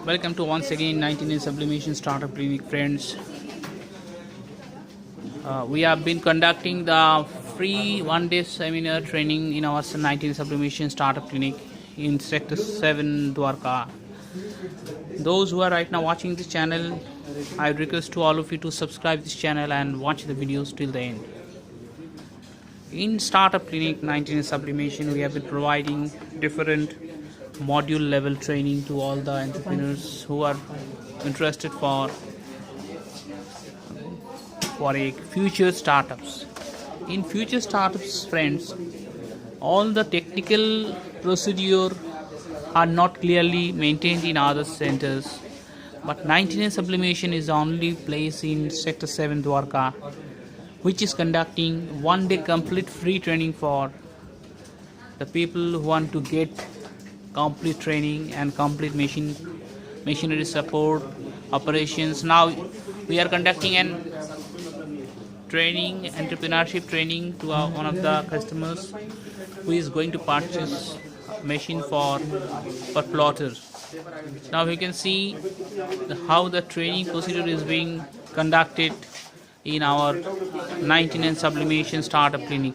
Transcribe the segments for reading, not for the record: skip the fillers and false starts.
Welcome to once again 99Sublimation Startup Clinic, friends. We have been conducting the free one-day seminar training in our 99Sublimation Startup Clinic in Sector 7, Dwarka. Those who are right now watching this channel, I request to all of you to subscribe this channel and watch the videos till the end. In Startup Clinic 99Sublimation, we have been providing different module level training to all the entrepreneurs who are interested for a future startups. In future startups, friends, all the technical procedure are not clearly maintained in other centers, but 99Sublimation is the only place in Sector 7 Dwarka which is conducting one-day complete free training for the people who want to get complete training and complete machinery support operations. Now we are conducting an entrepreneurship training to one of the customers who is going to purchase machine for plotters. Now you can see how the training procedure is being conducted in our 99Sublimation Startup Clinic.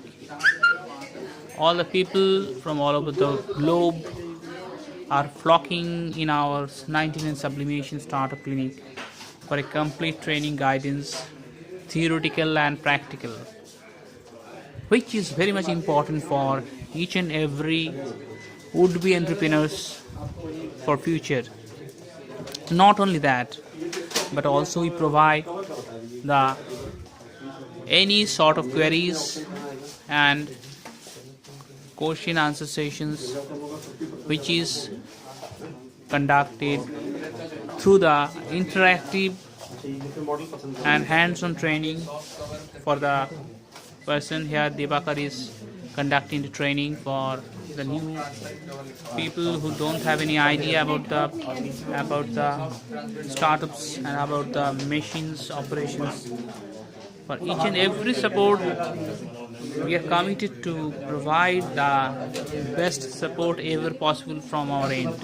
All the people from all over the globe are flocking in our 99Sublimation Startup Clinic for a complete training guidance, theoretical and practical, which is very much important for each and every would-be entrepreneurs for future. Not only that, but also we provide the any sort of queries and question answer sessions which is conducted through the interactive and hands-on training for the person. Here Debakar is conducting the training for the new people who don't have any idea about the startups and about the machines operations. For each and every support, we are committed to provide the best support ever possible from our end.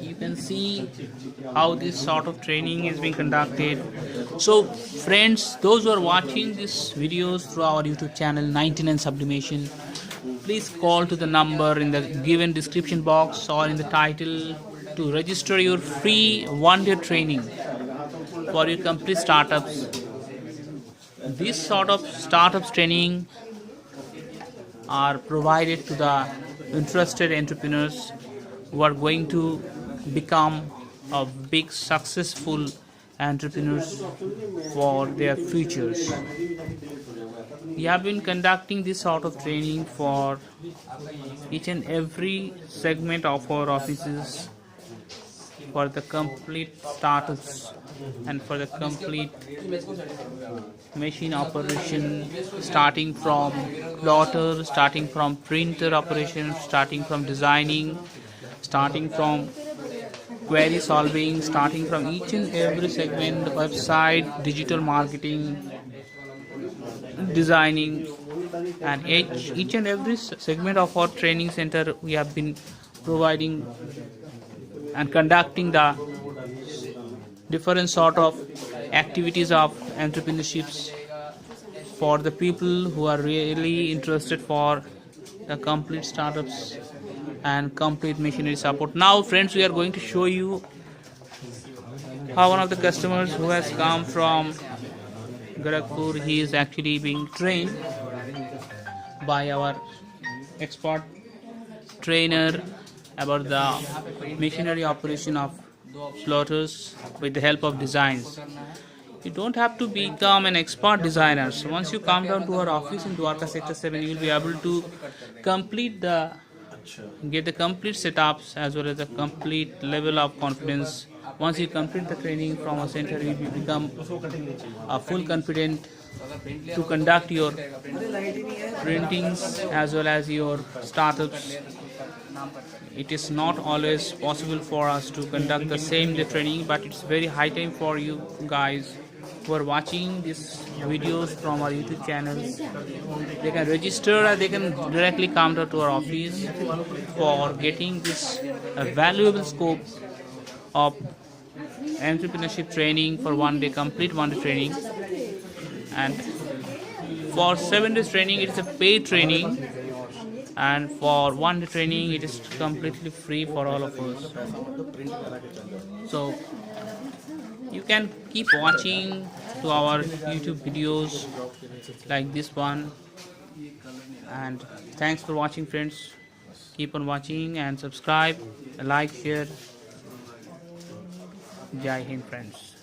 You can see how this sort of training is being conducted. So friends, those who are watching these videos through our YouTube channel 99Sublimation, please call to the number in the given description box or in the title to register your free one-day training for your complete startups. This sort of startups training are provided to the interested entrepreneurs who are going to become a big successful entrepreneurs for their futures. We have been conducting this sort of training for each and every segment of our offices, for the complete startups and for the complete machine operation, starting from plotter, starting from printer operation, starting from designing, starting from query solving, starting from each and every segment, website, digital marketing, designing, and each and every segment of our training center we have been providing and conducting the different sort of activities of entrepreneurships for the people who are really interested for the complete startups and complete machinery support. Now friends, we are going to show you how one of the customers who has come from Gorakhpur, he is actually being trained by our expert trainer about the machinery operation of plotters with the help of designs. You don't have to become an expert designer. So once you come down to our office in Dwarka Sector 7, you will be able to get the complete setups as well as the complete level of confidence. Once you complete the training from our center, you will become full confident to conduct your printings as well as your startups. It is not always possible for us to conduct the same day training, but it's very high time for you guys who are watching these videos from our YouTube channels, they can register and they can directly come to our office for getting this valuable scope of entrepreneurship training for one day, complete one day training. And for 7 days training, it is a paid training, and for one day training, it is completely free for all of us. So you can keep watching to our YouTube videos like this one. And thanks for watching, friends. Keep on watching and subscribe, like, share. Jai Hind, friends.